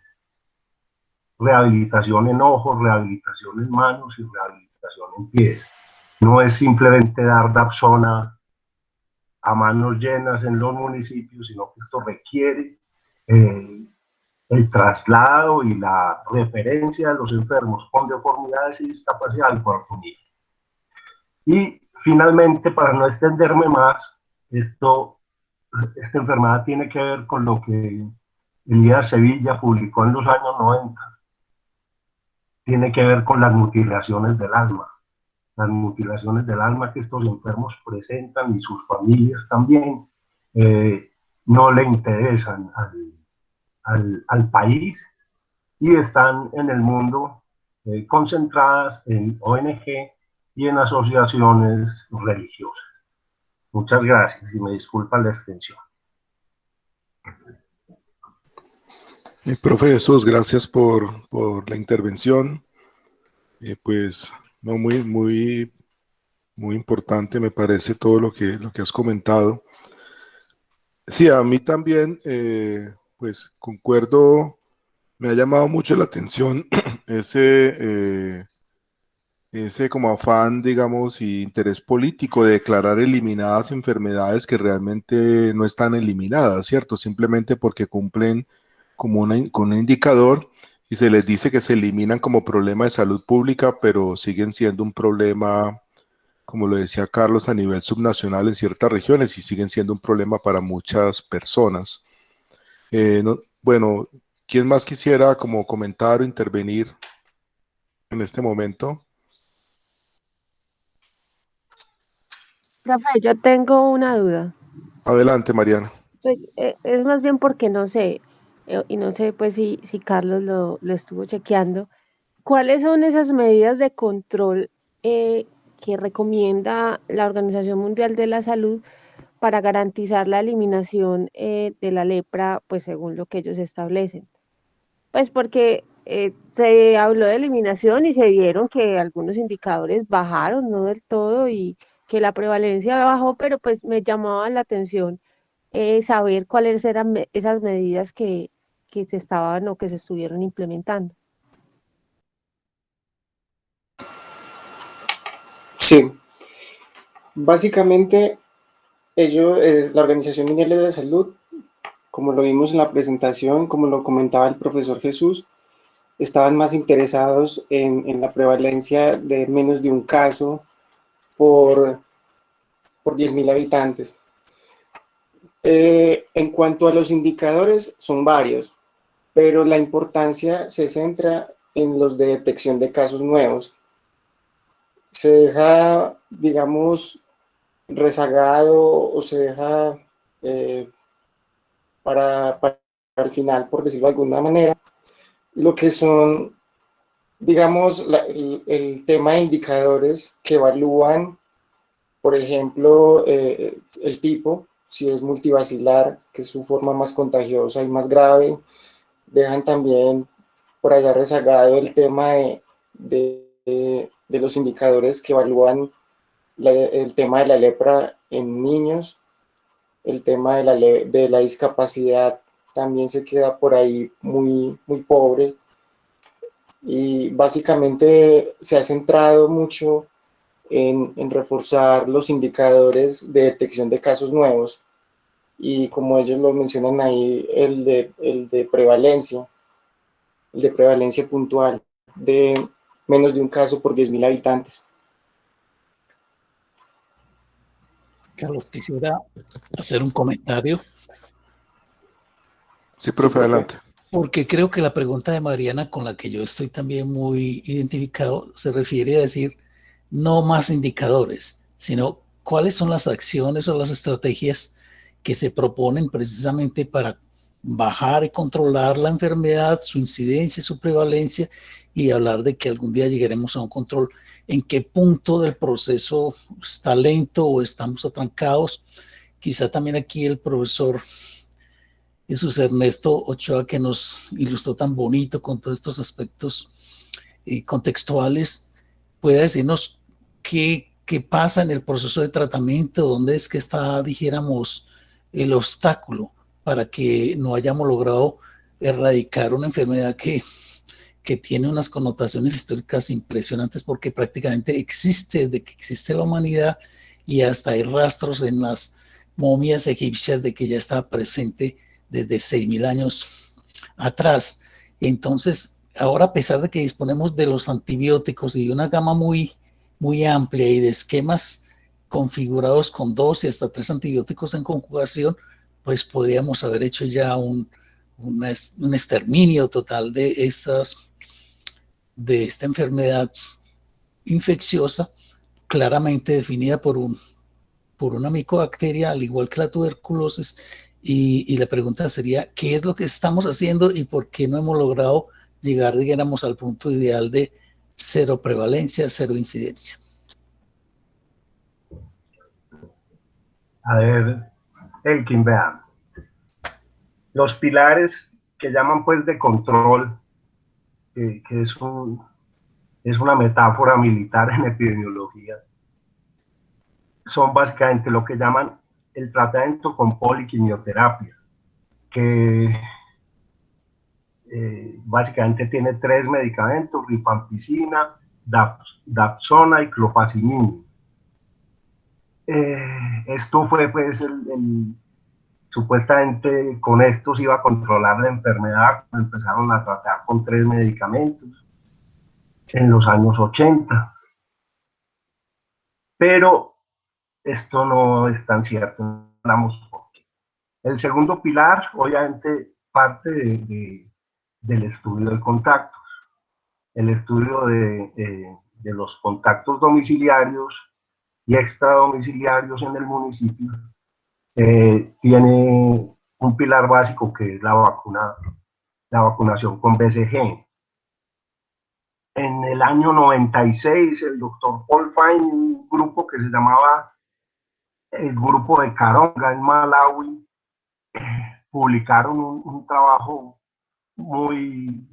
rehabilitación en ojos, rehabilitación en manos y rehabilitación en pies. No es simplemente dar Dapsona a manos llenas en los municipios, sino que esto requiere el traslado y la referencia de los enfermos con deformidades y discapacidad al cuarto nivel. Y finalmente, para no extenderme más, esta enfermedad tiene que ver con lo que Elías Sevilla publicó en los años 90. Tiene que ver con las mutilaciones del alma. Las mutilaciones del alma que estos enfermos presentan, y sus familias también, no le interesan al país, y están en el mundo concentradas en ONG y en asociaciones religiosas. Muchas gracias, y me disculpan la extensión. Profe Jesús, gracias por la intervención. Pues no, muy importante me parece todo lo que has comentado. Sí, a mí también, pues concuerdo, me ha llamado mucho la atención ese como afán, digamos, y interés político de declarar eliminadas enfermedades que realmente no están eliminadas, ¿cierto? Simplemente porque cumplen como con un indicador, y se les dice que se eliminan como problema de salud pública, pero siguen siendo un problema, como lo decía Carlos, a nivel subnacional en ciertas regiones, y siguen siendo un problema para muchas personas. Bueno, ¿quién más quisiera como comentar o intervenir en este momento? Rafael, yo tengo una duda. Adelante, Mariana. Pues, es más bien porque no sé, y no sé pues si Carlos lo estuvo chequeando. ¿Cuáles son esas medidas de control que recomienda la Organización Mundial de la Salud para garantizar la eliminación de la lepra, pues según lo que ellos establecen? Pues porque se habló de eliminación y se vieron que algunos indicadores bajaron, no del todo, y que la prevalencia bajó, pero pues me llamaba la atención saber cuáles eran esas medidas que se estaban o que se estuvieron implementando. Sí, básicamente la Organización Mundial de la Salud, como lo vimos en la presentación, como lo comentaba el profesor Jesús, estaban más interesados en la prevalencia de menos de un caso por, por 10.000 habitantes. En cuanto a los indicadores, son varios, pero la importancia se centra en los de detección de casos nuevos. Se deja, digamos, rezagado o se deja eh, para el final, por decirlo de alguna manera, lo que son, digamos, el tema de indicadores que evalúan, por ejemplo, el tipo, si es multivacilar, que es su forma más contagiosa y más grave. Dejan también por allá rezagado el tema de los indicadores que evalúan el tema de la lepra en niños, el tema de la discapacidad también se queda por ahí muy pobre, y básicamente se ha centrado mucho en reforzar los indicadores de detección de casos nuevos, y como ellos lo mencionan ahí, el de prevalencia puntual, de menos de un caso por 10.000 habitantes. Carlos, quisiera hacer un comentario. Sí, profe, adelante. Porque creo que la pregunta de Mariana, con la que yo estoy también muy identificado, se refiere a decir no más indicadores, sino cuáles son las acciones o las estrategias que se proponen precisamente para bajar y controlar la enfermedad, su incidencia, su prevalencia, y hablar de que algún día llegaremos a un control. ¿En qué punto del proceso está lento o estamos atrancados? Quizá también aquí el profesor Jesús Ernesto Ochoa, que nos ilustró tan bonito con todos estos aspectos contextuales, puede decirnos qué pasa en el proceso de tratamiento, dónde es que está, dijéramos, el obstáculo para que no hayamos logrado erradicar una enfermedad que tiene unas connotaciones históricas impresionantes, porque prácticamente existe desde que existe la humanidad, y hasta hay rastros en las momias egipcias de que ya está presente desde 6.000 años atrás. Entonces, ahora, a pesar de que disponemos de los antibióticos y de una gama muy amplia y de esquemas configurados con 2 y hasta 3 antibióticos en conjugación, pues podríamos haber hecho ya un exterminio total de esta enfermedad infecciosa, claramente definida por una micobacteria, al igual que la tuberculosis. Y la pregunta sería, ¿qué es lo que estamos haciendo y por qué no hemos logrado llegar, digamos, al punto ideal de cero prevalencia, cero incidencia? A ver, Elkin, vean. Los pilares que llaman pues de control, que es una metáfora militar en epidemiología, son básicamente lo que llaman el tratamiento con poliquimioterapia, que básicamente tiene 3 medicamentos: rifampicina, dapsona y clofazimina. Esto fue pues supuestamente con esto se iba a controlar la enfermedad, cuando empezaron a tratar con 3 medicamentos en los años 80. Pero esto no es tan cierto. Hablamos por qué. El segundo pilar, obviamente, parte del estudio de contactos. El estudio de los contactos domiciliarios y extradomiciliarios en el municipio tiene un pilar básico, que es la vacunación con BCG. en el año 96, el doctor Paul Fine, un grupo que se llamaba el Grupo de Karonga en Malawi, publicaron un trabajo muy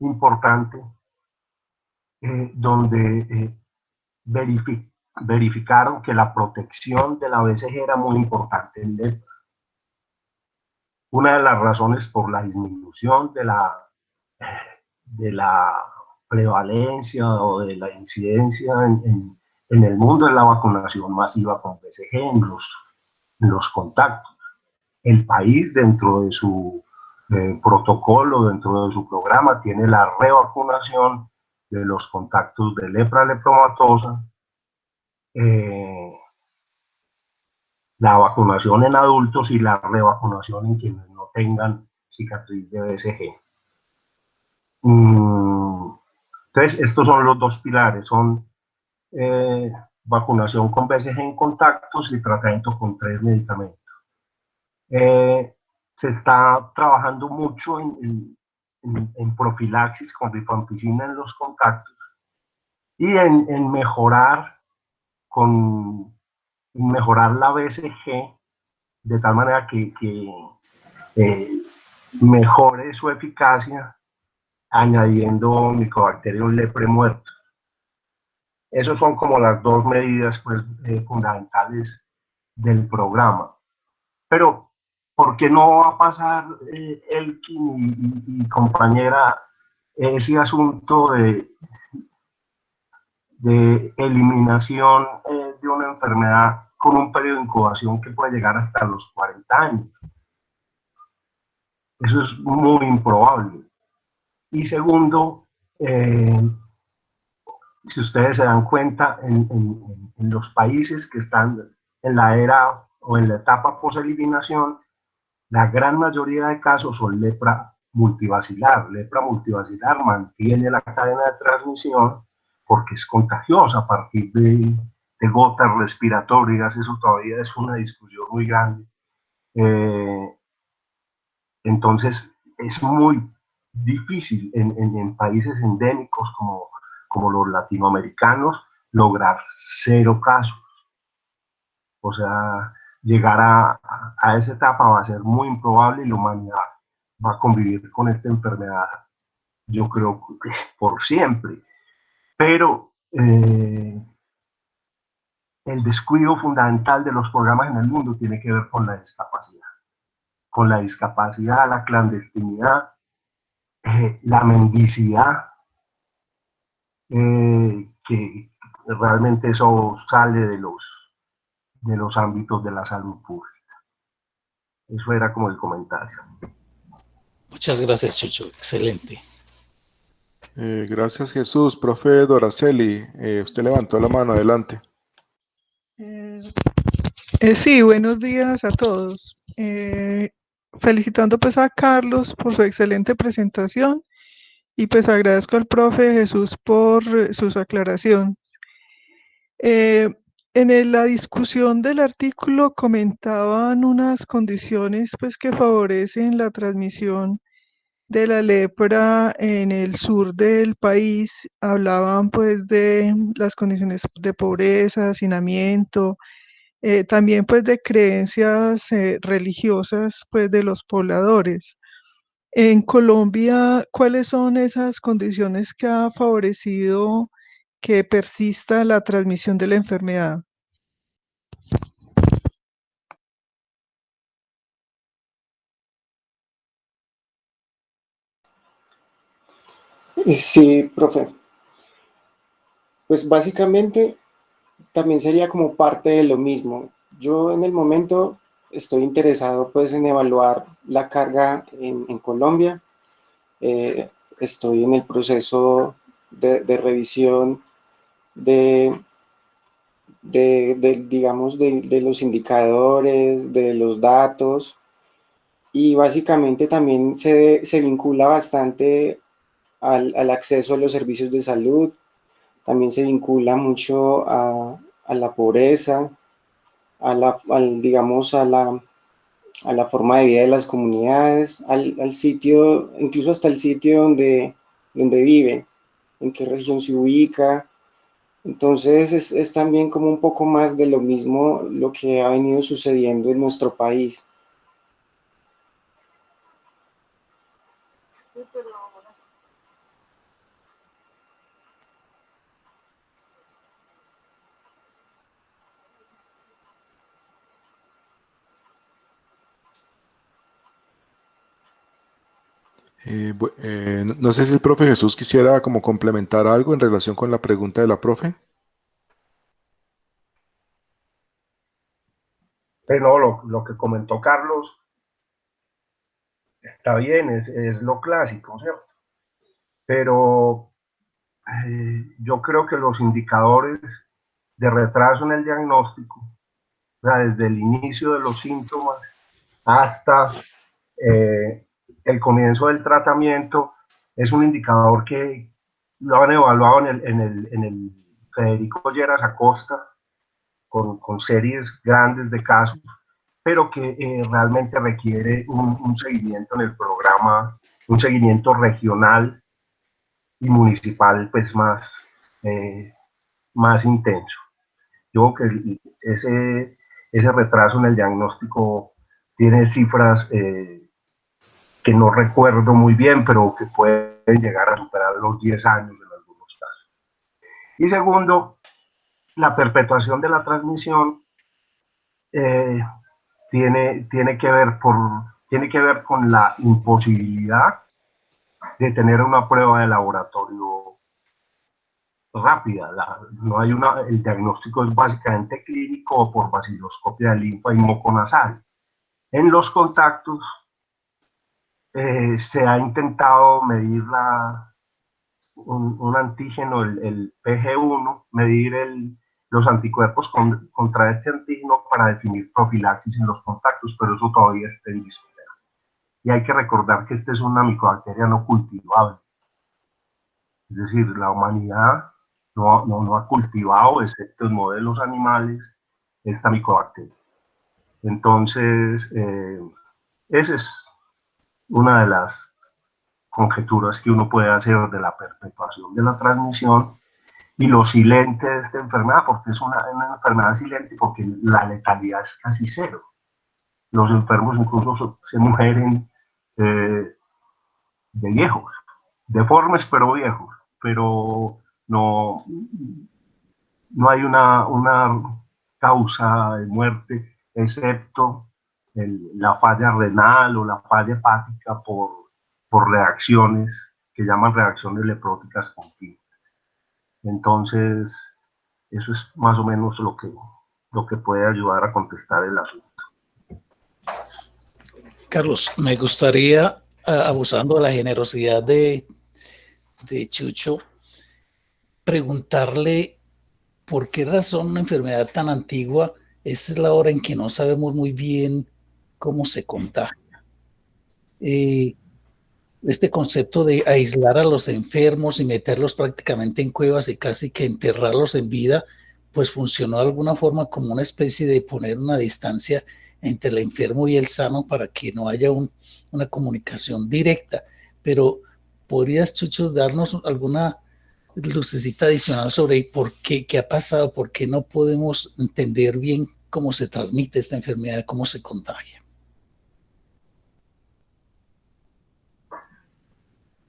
importante donde verificaron que la protección de la BCG era muy importante en lepra. Una de las razones por la disminución de la prevalencia o de la incidencia en el mundo es la vacunación masiva con BCG en los contactos. El país, dentro de su protocolo, dentro de su programa, tiene la revacunación de los contactos de lepra lepromatosa, la vacunación en adultos y la revacunación en quienes no tengan cicatriz de BCG. Entonces, estos son los dos pilares, son vacunación con BCG en contactos y tratamiento con 3 medicamentos. Se está trabajando mucho en profilaxis con rifampicina en los contactos y en mejorar la BCG de tal manera que mejore su eficacia añadiendo Mycobacterium leprae muerto. Esas son como las dos medidas pues, fundamentales del programa. Pero, ¿por qué no va a pasar, Elkin y compañera, ese asunto de eliminación de una enfermedad con un periodo de incubación que puede llegar hasta los 40 años? Eso es muy improbable. Y segundo, si ustedes se dan cuenta, en los países que están en la era o en la etapa post-eliminación, la gran mayoría de casos son lepra multivacilar. Lepra multivacilar mantiene la cadena de transmisión porque es contagiosa a partir de gotas respiratorias. Eso todavía es una discusión muy grande. Entonces, es muy difícil en países endémicos como los latinoamericanos lograr 0 casos. O sea, llegar a esa etapa va a ser muy improbable y la humanidad va a convivir con esta enfermedad, yo creo, por siempre. Pero el descuido fundamental de los programas en el mundo tiene que ver con la discapacidad, la clandestinidad, la mendicidad, que realmente eso sale de los ámbitos de la salud pública. Eso era como el comentario. Muchas gracias, Chucho. Excelente. Gracias, Jesús. Profe Doraceli, usted levantó la mano, adelante. Sí, buenos días a todos. Felicitando pues a Carlos por su excelente presentación y pues agradezco al profe Jesús por sus aclaraciones. En la discusión del artículo comentaban unas condiciones pues que favorecen la transmisión de la lepra en el sur del país. Hablaban pues de las condiciones de pobreza, hacinamiento, también pues de creencias religiosas pues de los pobladores. En Colombia, ¿cuáles son esas condiciones que ha favorecido que persista la transmisión de la enfermedad? Sí, profe. Pues básicamente también sería como parte de lo mismo. Yo en el momento estoy interesado pues en evaluar la carga en Colombia. Estoy en el proceso de revisión digamos, de los indicadores, de los datos, y básicamente también se vincula bastante al acceso a los servicios de salud, también se vincula mucho a la pobreza, digamos, a la forma de vida de las comunidades, al sitio, incluso hasta el sitio donde viven. en qué región se ubica. Entonces es también como un poco más de lo mismo lo que ha venido sucediendo en nuestro país. No sé si el profe Jesús quisiera como complementar algo en relación con la pregunta de la profe. Pero lo que comentó Carlos está bien, es lo clásico, ¿cierto? Pero yo creo que los indicadores de retraso en el diagnóstico, o sea, desde el inicio de los síntomas hasta el comienzo del tratamiento, es un indicador que lo han evaluado en el Federico Lleras Acosta con series grandes de casos, pero que realmente requiere un seguimiento en el programa, un seguimiento regional y municipal pues más intenso. Yo creo que ese retraso en el diagnóstico tiene cifras que no recuerdo muy bien, pero que pueden llegar a superar los 10 años en algunos casos. Y segundo, la perpetuación de la transmisión tiene que ver con la imposibilidad de tener una prueba de laboratorio rápida. El diagnóstico es básicamente clínico o por vaciloscopia de linfa y moco nasal. En los contactos se ha intentado medir un antígeno, el PG1, medir los anticuerpos contra este antígeno para definir profilaxis en los contactos, pero eso todavía está en discusión. Y hay que recordar que esta es una micobacteria no cultivable. Es decir, la humanidad no ha cultivado, excepto en modelos animales, esta micobacteria. Entonces, esa es una de las conjeturas que uno puede hacer de la perpetuación de la transmisión y lo silente de esta enfermedad, porque es una enfermedad silente, porque la letalidad es casi cero. Los enfermos incluso se mueren de viejos, deformes pero viejos, pero no hay una causa de muerte, excepto la falla renal o la falla hepática por reacciones que llaman reacciones lepróticas continuas. Entonces, eso es más o menos lo que puede ayudar a contestar el asunto. Carlos, me gustaría, abusando de la generosidad de Chucho, preguntarle por qué razón una enfermedad tan antigua, esta es la hora en que no sabemos muy bien cómo se contagia. Este concepto de aislar a los enfermos y meterlos prácticamente en cuevas y casi que enterrarlos en vida, pues funcionó de alguna forma como una especie de poner una distancia entre el enfermo y el sano para que no haya una comunicación directa. Pero ¿podrías, Chucho, darnos alguna lucecita adicional sobre por qué ha pasado, por qué no podemos entender bien cómo se transmite esta enfermedad, cómo se contagia?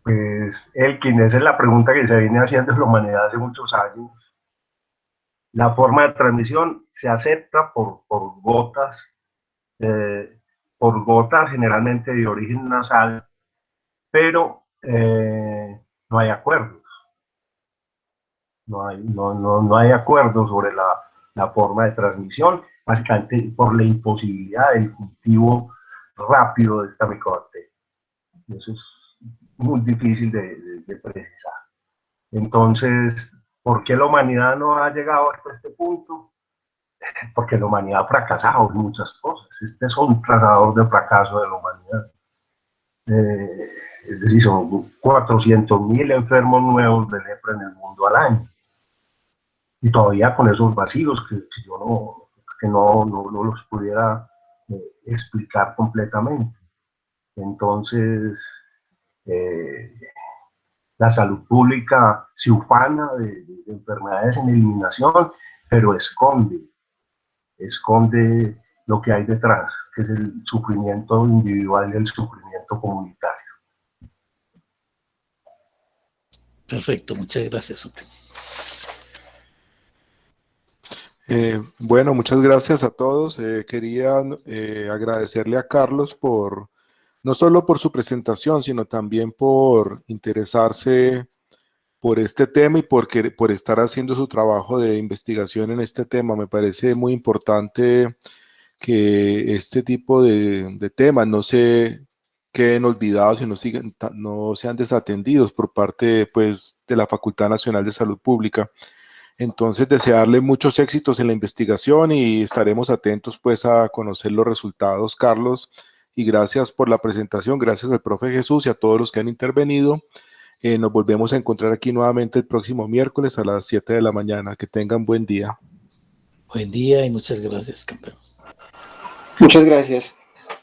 Pues, Elkin, esa es la pregunta que se viene haciendo en la humanidad hace muchos años. La forma de transmisión se acepta por gotas generalmente de origen nasal, pero no hay acuerdos. No hay acuerdos sobre la forma de transmisión, básicamente por la imposibilidad del cultivo rápido de esta micobacteria. Eso es muy difícil de precisar. Entonces, ¿por qué la humanidad no ha llegado hasta este punto? Porque la humanidad ha fracasado en muchas cosas. Este es un trazador de fracaso de la humanidad. Es decir, son 400.000 enfermos nuevos de lepra en el mundo al año. Y todavía con esos vacíos que yo no los pudiera explicar completamente. Entonces, La salud pública se ufana de enfermedades en eliminación, pero esconde lo que hay detrás, que es el sufrimiento individual y el sufrimiento comunitario. Perfecto, muchas gracias, hombre. Bueno, muchas gracias a todos. Quería agradecerle a Carlos no solo por su presentación, sino también por interesarse por este tema y por estar haciendo su trabajo de investigación en este tema. Me parece muy importante que este tipo de temas no se queden olvidados y no sean desatendidos por parte, pues, de la Facultad Nacional de Salud Pública. Entonces, desearle muchos éxitos en la investigación y estaremos atentos, pues, a conocer los resultados, Carlos, y gracias por la presentación, gracias al profe Jesús y a todos los que han intervenido. Nos volvemos a encontrar aquí nuevamente el próximo miércoles a las 7 de la mañana. Que tengan buen día. Buen día y muchas gracias, campeón. Muchas gracias.